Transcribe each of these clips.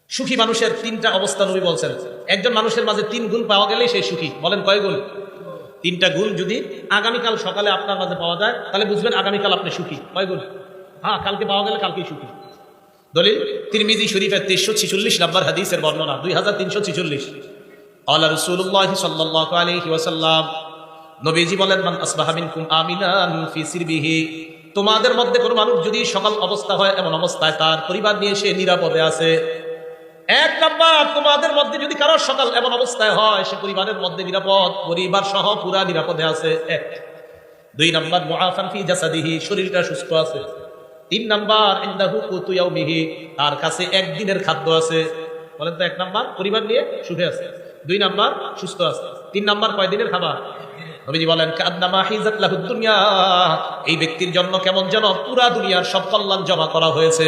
সুখী মানুষের তিনটা অবস্থা নবী বলছেন। একজন মানুষের মাঝে 3 গুণ পাওয়া গেলে সেই সুখী। বলেন কয় গুণ? 3টা গুণ যদি আগামীকাল সকালে আপনার মাঝে পাওয়া যায় তাহলে বুঝবেন আগামীকাল আপনি সুখী। কয় গুণ? হ্যাঁ, কালকে পাওয়া গেলে কালকেই সুখী। দলিল তিরমিজি শরীফের 346 নম্বর হাদিসের বর্ণনা, 2346। ক্বালা রাসূলুল্লাহ সাল্লাল্লাহু আলাইহি ওয়াসাল্লাম, নবীজি বলেন, মান আসবাহা মিনকুম আমিনান ফি সিরবিহি, তোমাদের মধ্যে কোনো মানুষ যদি সকাল অবস্থা হয় এমন অবস্থায় তার পরিবার নিয়ে সে নিরাপদে আছে। 1 নাম্বার, তোমাদের মধ্যে যদি কারো সকাল এমন অবস্থায় হয় সে পরিবারের মধ্যে নিরাপদ, পরিবার সহ পুরা নিরাপদে আছে। 1। 2 নাম্বার, মুআফান ফি জাসাদিহি, শরীরটা সুস্থ আছে। 3 নাম্বার, ইনদাহু কুতু ইয়াউমিহি, তার কাছে একদিনের খাদ্য আছে। বলেন তো, 1 নাম্বার পরিবার নিয়ে সুখে আছে, 2 নাম্বার সুস্থ আছে, 3 নাম্বার কয় দিনের খাবার? নবীজি বলেন, কান্নামা হিজাত লাহুদ দুনিয়া, এই ব্যক্তির জন্য কেমন যেন পুরা দুনিয়ার সব কল্যাণ জমা করা হয়েছে।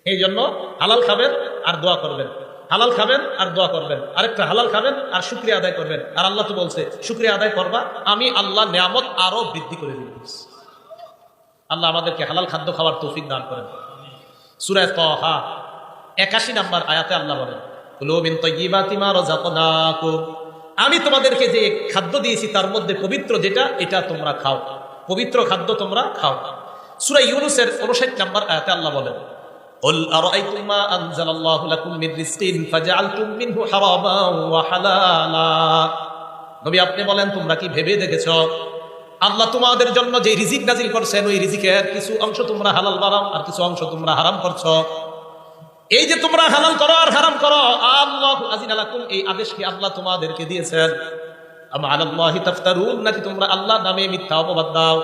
এই জন্য হালাল খাবেন আর দোয়া করবেন, হালাল খাবেন আর দোয়া করবেন, আরেকটা হালাল খাবেন আর শুকরিয়া আদায় করবেন। আর আল্লাহ তো বলছে শুকরিয়া আদায় করবা, আমি আল্লাহ নিয়ামত আরো বৃদ্ধি করে দিব। আল্লাহ আমাদেরকে হালাল খাদ্য খাওয়ার তৌফিক দান করেন। সূরা তাহা 81 নম্বর আয়াতে আল্লাহ বলেন, কুলু মিন তাইয়্যিবাতি মা রাযাকনাকুম, আমি তোমাদেরকে যে খাদ্য দিয়েছি তার মধ্যে পবিত্র যেটা, এটা তোমরা খাও, পবিত্র খাদ্য তোমরা খাও। সূরা ইউনূসের 59 নম্বর আয়াতে আল্লাহ বলেন, কুল আরাআইতুম মা আনজালাল্লাহু লাকুম মির রিজকিন ফাজআলতুম মিনহু হারামান ওয়া হালালা, নবী আপনি বলেন তোমরা কি ভেবে দেখেছো আল্লাহ তোমাদের জন্য যে রিজিক নাজিল করছেন ওই রিজিকের কিছু অংশ তোমরা হালাল বানাও আর কিছু অংশ তোমরা হারাম করছো। এই যে তোমরা হালাল করো আর হারাম করো, আল্লাহু আযিনা লাকুম, এই আদেশ কি আল্লাহ তোমাদেরকে দিয়েছেন? আম আলাল্লাহি তাফতারুন, নাকি তোমরা আল্লাহর নামে মিথ্যা অপবাদ দাও?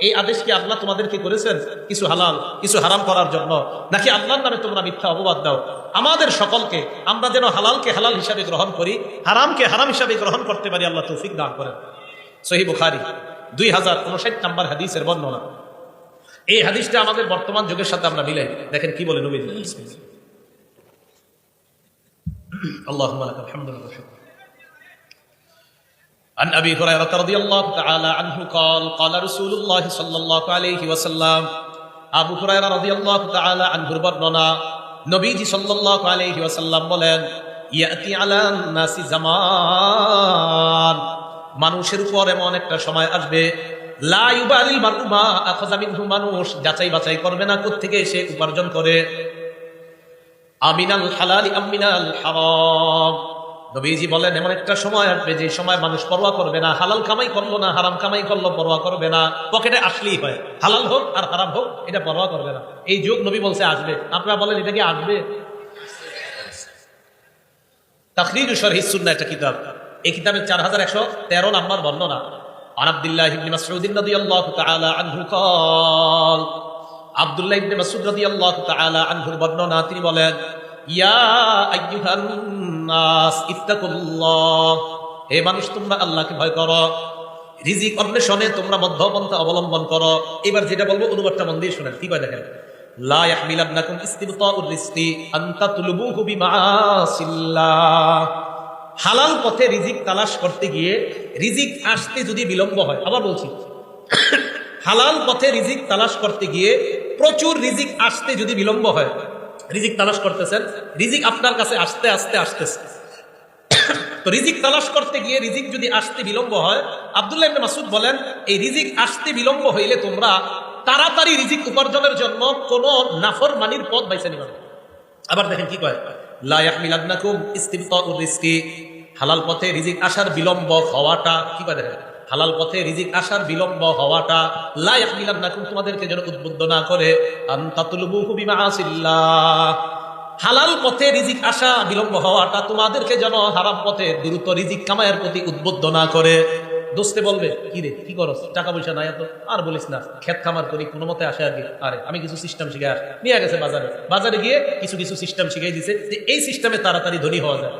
এই আদেশ কি আল্লাহ তোমাদেরকে করেছেন কিছু হালাল কিছু হারাম করার জন্য, নাকি আল্লাহর নামে তোমরা মিথ্যা অপবাদ দাও? আমাদের সকলকে আমরা যেন হালালকে হালাল হিসাবে গ্রহণ করি, হারামকে হারাম হিসাবে গ্রহণ করতে পারি, আল্লাহ তৌফিক দান করেন। সহিহ বুখারী 2059 নম্বর হাদিসের বর্ণনা। এই হাদিসটা আমাদের বর্তমান যুগের সাথে আমরা মিলাই দেখেন কি বলে নবী। আল্লাহুম্মা লাকাল হামদু ওয়া শুকর। عن أبي هريرة رضي الله تعالى عنه قال قال رسول الله صلى الله عليه وسلم, আবু হুরায়রা রাদিয়াল্লাহু তাআলা আনহুর বর্ণনা, নবীজি সাল্লাল্লাহু আলাইহি ওয়াসাল্লাম বলেন, ইয়াতি আলান নাসি জামান, মানুষের উপর এমন একটা সময় আসবে, লা ইউবালিল মারউ মা আখাযা মিনহু, মানুষ যাচাই বাছাই করবে না কোত্থেকে সে উপার্জন করে, আমিনাল হালালি আমিনাল হারাম। নবীজি বলেন এমন একটা সময় আসবে যে সময় মানুষ পরোয়া করবে না, হালাল কামাই করলো না হারাম কামাই করলো পরোয়া করবে না, পকেটে আসলেই হয়, হালাল হোক আর হারাম হোক এটা পরোয়া করবে না। এই যুগ নবী বলছে আসবে। আপনারা বলেন এটা কি আসবে? তাখরিজুশ শরহিস সুন্নাহ একটা কিতাব, এই কিতাবের 4113 নম্বর বর্ণনা। আন আব্দুল্লাহ ইবনে মাসউদ রাদিয়াল্লাহু তাআলা আনহু قال, আব্দুল্লাহ ইবনে মাসউদ রাদিয়াল্লাহু তাআলা আনহুর বর্ণনা, তিনি বলেন, ইয়া আইয়ুহান নাস ইত্তাকুল্লাহ, হে মানুষ তোমরা আল্লাহকে ভয় করো, রিজিক অন্বেষণে তোমরা মধ্যপন্থা অবলম্বন করো। এবার যেটা বলবো অনুবাদটা মন দিয়ে শুনেন, কি কয় দেখেন, লা ইয়াহমিলান্নাকুম ইস্তিবতাউর রিজকি আন তাতলুবুহু বিমাআসিল্লাহ, হালাল পথে রিজিক তালাশ করতে গিয়ে রিজিক আসতে যদি বিলম্ব হয়, আবার বলছি, হালাল পথে রিজিক তালাশ করতে গিয়ে প্রচুর রিজিক আসতে যদি বিলম্ব হয়, রিজিক তালাশ করতেছেন, রিজিক আপনার কাছে আসতে আসতে আসতেছে, তো রিজিক তালাশ করতে গিয়ে রিজিক যদি আসতে বিলম্ব হয়, আব্দুল্লাহ ইবনে মাসউদ বলেন এই রিজিক আসতে বিলম্ব হইলে তোমরা তাড়াতাড়ি রিজিক উপার্জনের জন্য কোন নাফরমানির পথ বাইছে নিবা। আবার দেখেন কি কয়, লা ইয়াহমিলান্নাকুম ইস্তিবতাউর রিজকি, হালাল পথে রিজিক আসার বিলম্ব হওয়াটা, কি কয় দেখেন, হালাল পথে রিজিক আসার বিলম্ব হওয়াটা, লা ইয়াহমিলান্নাকুম তোমাদেরকে যেন উদ্বুদ্ধ না করে, আন তাতলুবুহু বিমাআসিল্লাহ, হালাল পথে রিজিক আসা বিলম্ব হওয়াটা তোমাদেরকে যেন হারাম পথে দ্রুত রিজিক কামায়ের প্রতি উদ্বুদ্ধ না করে। দোস্তে বলবে, কি রে কি করস, টাকা পয়সা নাই এত, আর বলিস না, খেত খামার করি কোনো মতে আসে আগে, আরে আমি কিছু সিস্টেম শিখে নিয়ে গেছে বাজারে গিয়ে কিছু কিছু সিস্টেম শিখিয়ে দিছে যে এই সিস্টেমে তাড়াতাড়ি ধনী হওয়া যায়।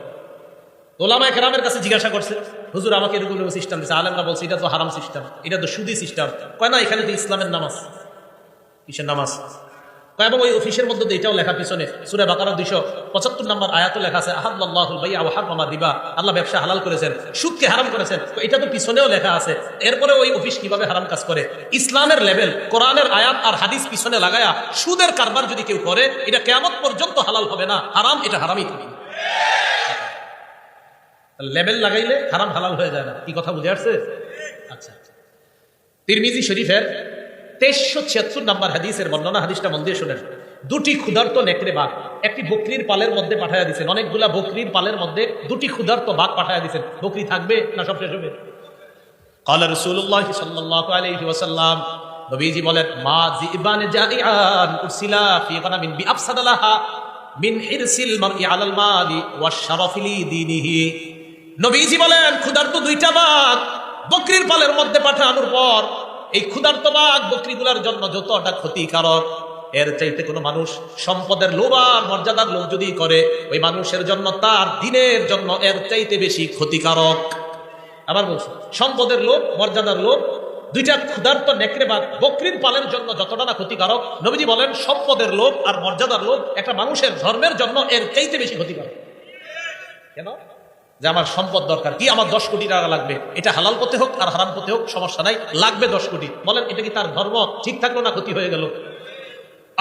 ওলামায়ে কেরামের কাছে জিজ্ঞাসা করছে, হুজুর আমাকে এরকম সিস্টেম দিচ্ছে, আলেমরা বলছে এটা তো হারাম সিস্টেম, এটা তো সুদি সিস্টেম। কয় না, এখানে তো ইসলামের নামাজ, কিসের নামাজ? এবং ওই অফিসের মধ্যে এটাও লেখা পিছনে সূরা বাকারা 275 নম্বর আয়াতে লেখা আছে আহাল্লাহুল বাই'a ওয়া হারামা রিবা, আল্লাহ ব্যবসা হালাল করেছেন, সুদকে হারাম করেছেন। তো এটা তো পিছনেও লেখা আছে, এরপরে ওই অফিস কিভাবে হারাম কাজ করে? ইসলামের লেভেল, কোরআনের আয়াত আর হাদিস পিছনে লাগায়া সুদের কারবার যদি কেউ করে, এটা কিয়ামত পর্যন্ত হালাল হবে না, হারাম, এটা হারামই থাকবে। লেভেল লাগাইলে হারাম হালাল হয়ে যায় না। কি কথা বুঝে আসছে? আচ্ছা, তিরমিজি শরীফের 2376 নম্বর হাদিসের বর্ণনা, হাদিসটা মন দিয়ে শুনেন। দুটি ক্ষুধার্ত নেকড়ে বাঘ একটি বকরির পালের মধ্যে পাঠায়া দিয়েছেন। অনেকগুলা বকরির পালের মধ্যে দুটি ক্ষুধার্ত বাঘ পাঠায়া দিয়েছেন। বকরি থাকবে না সব শেষ হবে? ক্বালা রাসূলুল্লাহ সাল্লাল্লাহু আলাইহি ওয়াসাল্লাম, নবীজি বলেন, মা যিবান জাইআন উরসিলা ফি গানামিন বিআফসাদা লাহা মিন হিরসিল মারই আলাল মালি ওয়াশ শারাফি লিদীনিহি। নবীজি বলেন, ক্ষুধার্ত দুইটা বাঘ বকরির পালের মধ্যে পাঠানোর পর এই ক্ষুধার্ত বাঘ বকরিগুলার জন্য যতটা ক্ষতিকারক, এর চাইতে কোনো মানুষ সম্পদের লোভ আর মর্যাদার লোভ যদি করে, ওই মানুষের জন্য, তার দিনের জন্য এর চাইতে বেশি ক্ষতিকারক। আবার বলছি, সম্পদের লোভ, মর্যাদার লোভ, দুইটা ক্ষুধার্ত নেকড়ে বাঘ বকরির পালের জন্য যতটা না ক্ষতিকারক, নবীজি বলেন সম্পদের লোভ আর মর্যাদার লোভ একটা মানুষের ধর্মের জন্য এর চাইতে বেশি ক্ষতিকারক। কেন? যে আমার সম্পদ দরকার, কি আমার 10 কোটি টাকা লাগবে, এটা হালাল পথে হোক আর হারাম পথে হোক সমস্যা নাই, লাগবে 10 কোটি। বলেন এটা কি তার ধর্ম ঠিক থাকলো না ক্ষতি হয়ে গেল?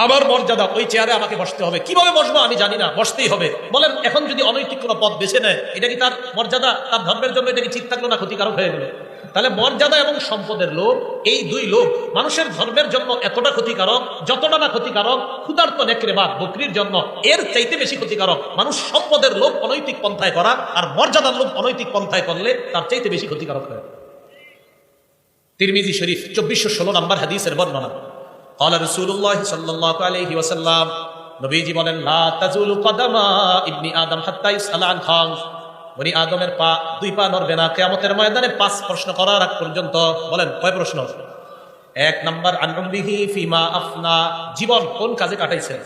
আবার মর্যাদা, ওই চেয়ারে আমাকে বসতে হবে, কিভাবে বসবো আমি জানি না, বসতেই হবে। বলেন এখন যদি অনৈতিক কোনো পথ বেছে নেয়, এটা কি তার মর্যাদা, তার ধর্মের জন্য এটা কি ঠিক থাকলো না ক্ষতিকারক হয়ে গেল? তাহলে মর্যাদা এবং সম্পদের লোভ, এই দুই লোভ মানুষের ধর্মের জন্য এতটা ক্ষতিকারক, যতটা না ক্ষতিকারক ক্ষুধার্ত নেকড়ে বাঘ বকরির জন্য, এর চাইতে বেশি ক্ষতিকারক মানুষ সম্পদের লোভ অনৈতিক পন্থায় করা আর মর্যাদার লোভ অনৈতিক পন্থায় করলে তার চাইতে বেশি ক্ষতিকারক হয়। তিরমিজি শরীফ 2416 নম্বর হাদিসের বর্ণনা। ক্বালা রাসূলুল্লাহ সাল্লাল্লাহু আলাইহি ওয়াসাল্লাম, নবীজি বলেন, লা তাজুলু কদামা ইবনি আদম হাত্তা ইসআলা আন খামস, বনি আদমের দুই পা নড়বে না কিয়ামতের ময়দানে 5 প্রশ্ন করার আগ পর্যন্ত। বলেন কয় প্রশ্ন? 1 নাম্বার আন উমরিহি ফিমা আফনা, জীবন কোন কাজে কাটাইছেন।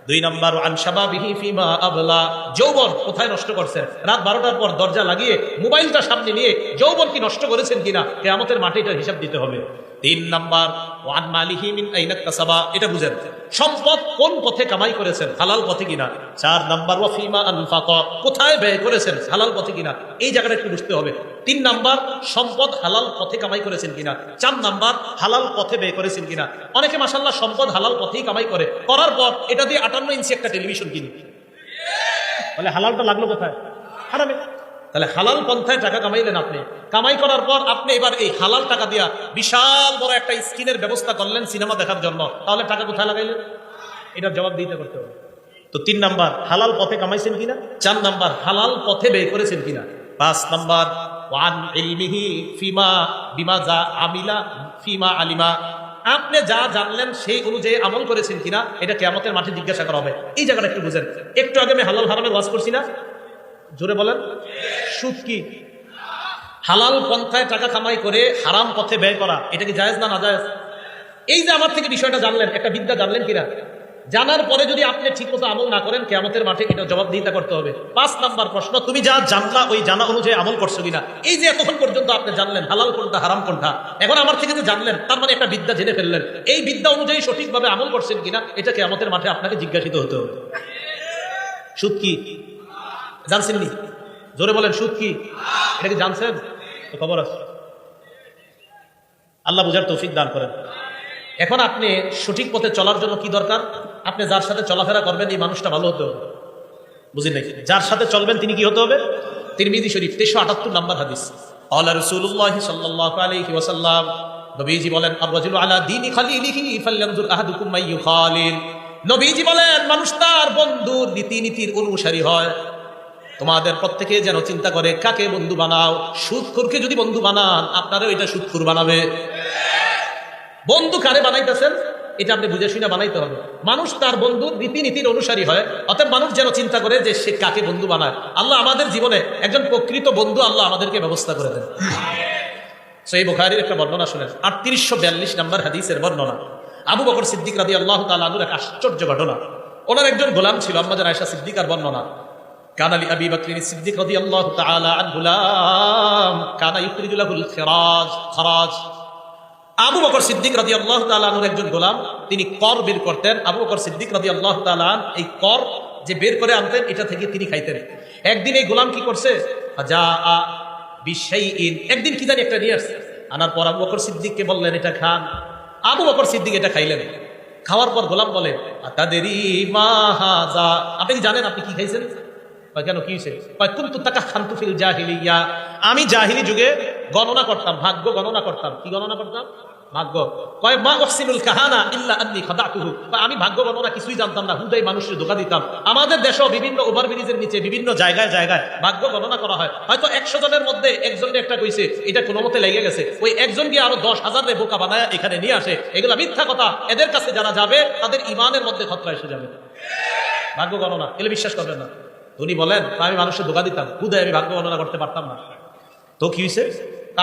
2 নাম্বার আন শাবাবিহি ফিমা আবলা, যৌবন কোথায় নষ্ট করছেন। রাত 12টার পর দরজা লাগিয়ে মোবাইলটা সামনে নিয়ে যৌবন কি নষ্ট করেছেন কিনা, কিয়ামতের মাঠে এটার হিসাব দিতে হবে। 3 নাম্বার ওয়ান মালিহি মিন আইনা কাসাবা, এটা বুঝেন সম্পদ কোন পথে কামাই করেছেন, হালাল পথে কিনা। 4 নাম্বার ওয়া ফিমা আনফাকা, কোথায় ব্যয় করেছেন, হালাল পথে কিনা, এই জায়গাটা একটু বুঝতে হবে। 3 নাম্বার সম্পদ হালাল পথে কামাই করেছেন কিনা। 4 নাম্বার হালাল পথে ব্যয় করেছেন কিনা। অনেকে মাশাআল্লাহ সম্পদ হালাল পথেই কামাই করে, করার পর এটা দিয়ে 58 ইঞ্চি একটা টেলিভিশন কিনে। তাহলে হালালটা লাগলো কোথায়? হারামে। তাহলে হালাল পন্থায় টাকা কামাইলেন আপনি, কামাই করার পর আপনি এবার এই হালাল টাকা দিয়া বিশাল বড় একটা স্ক্রিনের ব্যবস্থা করলেন সিনেমা দেখার জন্য, তাহলে টাকা কোথায় লাগাইলেন? এটার জবাব দিতে করতে হবে। তো 3 নাম্বার হালাল পথে কামাইছেন কিনা। 4 নাম্বার হালাল পথে ব্যয় করেছেন কিনা। 5 নাম্বার ওয়ান ইলমিহি ফিমা বিমা যা আমিলা ফিমা আলিমা, আপনি যা জানলেন সেই অনুযায়ী আমল করেছেন কিনা, এটা কিয়ামতের মাঠে জিজ্ঞাসা করা হবে। এই জায়গাটা একটু বুঝেন। একটু আগে আমি হালাল হারামের ওয়াজ করছি না, জোরে বলেন। সুদ কি? হালাল পন্থায় টাকা কামাই করে হারাম পথে ব্যয় করা, এটা কি জায়েজ না নাজায়েজ? এই যে আমার থেকে বিষয়টা জানলেন, একটা বিদ্যা জানলেন কিনা, জানার পরে যদি আপনি ঠিকমতো আমল না করেন কিয়ামতের মাঠে এটা জবাবদিহিতা করতে হবে। 5 নাম্বার প্রশ্ন, তুমি যা জানলা ওই জানা অনুযায়ী আমল করছো কিনা। এই যে এতক্ষণ পর্যন্ত আপনি জানলেন হালাল কোনটা হারাম কোনটা, এখন আমার থেকে যে জানলেন তার মানে একটা বিদ্যা জেনে ফেললেন, এই বিদ্যা অনুযায়ী সঠিকভাবে আমল করছেন কিনা, এটা কিয়ামতের মাঠে আপনাকে জিজ্ঞাসিত হতে হবে। সুদ কি জানছেন নি? জোরে বলেন, সুদ কি? এটা কি জানছেন? তো খবর আছে। আল্লাহ বুঝার তৌফিক দান করেন। এখন আপনি সঠিক পথে চলার জন্য কি দরকার? আপনি যার সাথে চলাফেরা করবেন এই মানুষটা ভালো হতে হবে, বুঝলেন নাকি? যার সাথে চলবেন তিনি কি হতে হবে? তিরমিজি শরীফ 378 নম্বর হাদিস। ক্বালা রাসূলুল্লাহ সাল্লাল্লাহু আলাইহি ওয়াসাল্লাম, নবীজি বলেন, আর-রাজুলু আলা দীনি খালিলিহি ফালয়ানজুর আহাদুকুম মান ইউখালিল। নবীজি বলেন, মানুষ তার বন্ধুর নীতির অনুসারী হয়। তোমাদের প্রত্যেকে যেন চিন্তা করে কাকে বন্ধু বানাও। সুদখোরকে যদি বন্ধু বানান, আপনারও এটা সুদখোর বানাবে। বন্ধু কারে বানাইতেছেন এটা আপনি বুঝে শুনে বানাইতে হবে। মানুষ তার বন্ধুর নীতির অনুসারী হয়, অতএব মানুষ যেন চিন্তা করে যে সে কাকে বন্ধু বানায়। আল্লাহ আমাদের জীবনে একজন প্রকৃত বন্ধু আল্লাহ আমাদেরকে ব্যবস্থা করে দেন। সহিহ বুখারীর একটা বর্ণনা শুনেন, 3842 নম্বর হাদিসের বর্ণনা। আবু বকর সিদ্দিক রাদিয়াল্লাহু তাআলা আনহুর এক আশ্চর্য ঘটনা। ওনার একজন গোলাম ছিল, আম্মা জান আয়েশা সিদ্দিকার বর্ণনা। কানা লি আবি বকর সিদ্দিক রাদিয়াল্লাহু তাআলা আনহু গোলাম কানা ইখরিজু লাহুল খারাজ। আবু বকর সিদ্দিক রাদিয়াল্লাহু তাআলা আনহুর একজন গোলাম, তিনি কর বের করতেন। আবু বকর সিদ্দিক রাদিয়াল্লাহু তাআলা এই কর যে বের করে আনতেন এটা থেকে তিনি খাইতেন। একদিন এই গোলাম কি করছে, একদিন কি জানি একটা নিয়ে আসছে, আনার পর আবু বকর সিদ্দিককে বললেন এটা খান। আবু বকর সিদ্দিক এটা খাইলেন। খাওয়ার পর গোলাম বলে আতাদেরি মা হাযা, আপনি কি জানেন আপনি কি খাইছেন? কেন কি হয়েছে? কুনতু তাকাখানতু ফিল জাহিলিয়া, আমি জাহিলি যুগে গণনা করতাম, ভাগ্য গণনা করতাম। কি গণনা করতাম? ভাগ্য। কয় মা উহসিনুল কাহানা ইল্লা আন্নী খাদাতুহু, আমি ভাগ্য গণনা কিছুই জানতাম না, হুদাই মানুষের ধোঁকা দিতাম। আমাদের দেশেও বিভিন্ন ওভারব্রিজের নিচে বিভিন্ন জায়গায় জায়গায় ভাগ্য গণনা করা হয়। হয়তো 100 জনের মধ্যে একজনের একটা কইছে, এটা কোনো মতে লেগে গেছে, ওই একজন গিয়ে আরো 10,000 বোকা বানায় এখানে নিয়ে আসে। এগুলা মিথ্যা কথা। এদের কাছে যারা যাবে তাদের ইমানের মধ্যে খতরা এসে যাবে। ভাগ্য গণনা এগুলো বিশ্বাস করবেন না। উনি বলেন আমি মানুষের ধোঁকা দিতাম, হুদাই আমি ভাগ্য গণনা করতে পারতাম না। তো কি হয়েছে?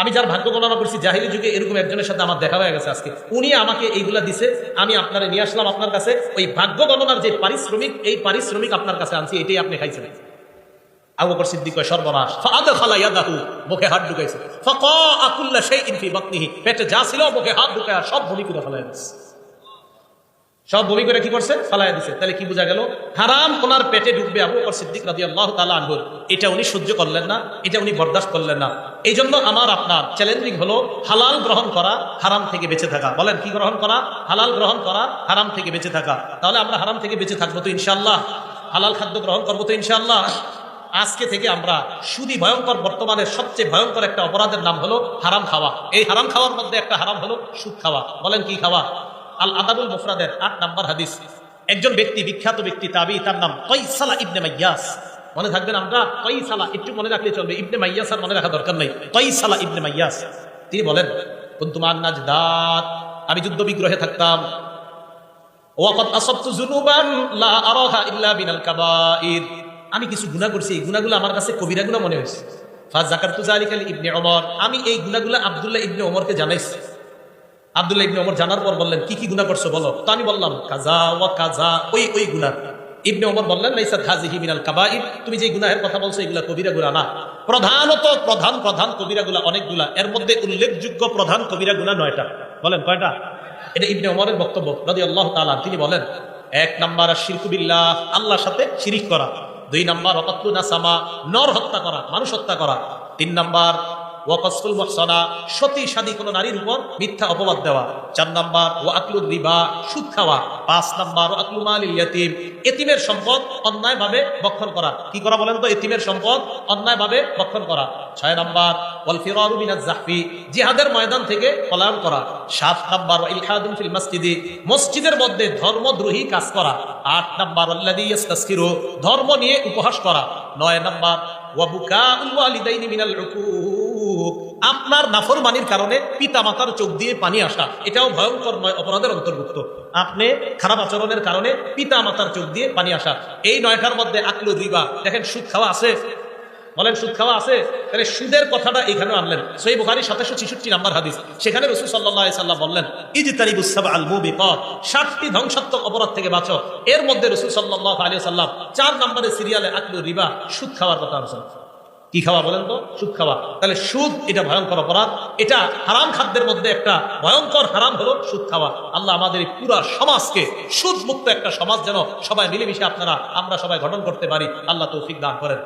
আমি যার ভাগ্য গণনা করছি জাহিলি যুগে এরকম একজনের সাথে আমার দেখা হয়ে গেছে আজকে, উনি আমাকে এইগুলা দিছে, আমি আপনারে নিয়ে আসলাম আপনার কাছে। ওই ভাগ্য গণনার যে পারিশ্রমিক, এই পারিশ্রমিক আপনার কাছে আনছি, এটাই আপনি খাইছেন। আবু বকর সিদ্দিক কয় সর্বনাশ। ফাআদখালা ইয়াদাহু, মুখে হাত ঢুকাইছে। ফাকাআ কুল্লা শাইইন ফি বাতনিহি, পেটে যা ছিল মুখে হাত ঢুকায়া সব বমি করে ফেলায় দিছে। সব বমি করে কি করছে? ফালাইয়া দিছে। তাহলে কি বোঝা গেল? হারাম ওনার পেটে ঢুকবে আবু বকর সিদ্দিক রাদিয়াল্লাহু তাআলা আনহু, এটা উনি সহ্য করলেন না, এটা উনি বরদাস্ত করলেন না। এই জন্য আমার আপনার চ্যালেঞ্জিং হলো হালাল গ্রহণ করা, হারাম থেকে বেঁচে থাকা। বলেন কি গ্রহণ করা? হালাল গ্রহণ করা, হারাম থেকে বেঁচে থাকা। তাহলে আমরা হারাম থেকে বেঁচে থাকবো তো ইনশাআল্লাহ, হালাল খাদ্য গ্রহণ করবো তো ইনশাআল্লাহ। আজকে থেকে আমরা সুদী ভয়ঙ্কর, বর্তমানে সবচেয়ে ভয়ঙ্কর একটা অপরাধের নাম হলো হারাম খাওয়া। এই হারাম খাওয়ার মধ্যে একটা হারাম হলো সুদ খাওয়া। বলেন কি খাওয়া? আল আদাবুল মুফরাদের 8 নম্বর হাদিস, একজন ব্যক্তি, বিখ্যাত ব্যক্তি তাবি, তার নাম কাইসালা ইবনে মাইয়াস। মনে থাকবেন, আমরা কাইসালা একটু মনে রাখলে চলবে, ইবনে মাইয়াস আর মনে রাখা দরকার নাই। কাইসালা ইবনে মাইয়াস তিনি বলেন কুনতু মান নাজদাত, আমি যুদ্ধ বিগ্রহে থাকতাম। ওয়াকাদ আসাবতু যুনুবান লা আরাহা ইল্লা বিনাল কাবাইর, আমি কিছু গুনাহ করছি, এই গুনাহগুলো আমার কাছে কবিরা গুনাহ মনে হয়েছে। ফা যাকারতু যালিকা ইবনে ওমর, আমি এই গুনাহগুলো আব্দুল্লাহ ইবনে ওমরকে জানাইছি। আব্দুল্লাহ ইবনে ওমর জানার পর বললেন কি কি গুনাহ করছো বলো। তো আমি বললাম কাজা ওয়া কাজা, ওই গুনাহ। ইবনে ওমর বললেন লাইসাত হাযিহি মিনাল কাবাইর, তুমি যে গুনাহের কথা বলছো এগুলা কবিরা গুনাহ না। প্রধানত প্রধান কবিরা গুনাহ অনেকগুলা, এর মধ্যে উল্লেখযোগ্য প্রধান কবিরা গুনাহ 9টা। বলেন কয়টা? এটা ইবনে ওমরের বক্তব্য রাদিয়াল্লাহু তাআলা। তিনি বলেন 1 নাম্বার আশিরকু বিল্লাহ, আল্লাহর সাথে শিরিক করা। 2 নাম্বার ওয়াকাতলু নাসামা, নর হত্যা করা, মানুষ হত্যা করা। 3 নাম্বার ওয়াকাসফুল মুহসানা, সতী সাদী কোনো নারীর উপর মিথ্যা অপবাদ দেওয়া। 4 নাম্বার ওয়াকলুর রিবা, সুদ খাওয়া। 5 নাম্বার ওয়াকলু মালিল ইয়াতীম, এতিমের সম্পদ অন্যায়ভাবে ভক্ষণ করা। কি করা বলেন তো? এতিমের সম্পদ অন্যায়ভাবে ভক্ষণ করা। 6 নাম্বার ওয়াল ফিরারু মিনাজ জাহফি, জিহাদের ময়দান থেকে পলায়ন করা। 7 নাম্বার ওয়া ইলহাদুন ফিল মসজিদি, মসজিদের মধ্যে ধর্মদ্রোহী কাজ করা। 8 নাম্বার আল্লাযী ইস্তাসকিরু, ধর্ম নিয়ে উপহাস করা। 9 নাম্বার ওয়া বুকাউল ওয়ালিদাইনি মিনাল উকুক, আপনার নাফরমানির কারণে পিতামাতার চোখ দিয়ে পানি আসা, এটাও ভয়ঙ্কর অপরাধের অন্তর্ভুক্ত। আপনি খারাপ আচরণের কারণে পিতামাতার চোখ দিয়ে পানি আসা। এই 9টার মধ্যে আকলু রিবা, দেখেন সুদ খাওয়া আছে। বলেন সুদ খাওয়া আছে? তাহলে সুদের কথাটা এখানেও আনলেন। সহিহ বুখারী 766 নম্বর হাদিস, সেখানে রাসূল সাল্লাল্লাহু আলাইহি সাল্লাম বললেন ইজতানিবুস সাবআল মুবিকাত, 7টি ধ্বংসাত্মক অপরাধ থেকে বাঁচো। এর মধ্যে রাসূল সাল্লাল্লাহু আলাইহি সাল্লাম 4 নম্বরে সিরিয়ালে আকলু রিবা, সুদ খাওয়ার কথা বলেছেন। কি খাওয়া বলেন তো? সুদ খাওয়া। তাহলে সুদ এটা ভয়ঙ্কর অপরাধ, এটা হারাম খাদ্যের মধ্যে একটা ভয়ঙ্কর হারাম হলো সুদ খাওয়া। আল্লাহ আমাদের এই পুরা সমাজকে সুদ মুক্ত একটা সমাজ যেন সবাই মিলেমিশে আমরা সবাই গঠন করতে পারি, আল্লাহ তৌফিক দান করেন।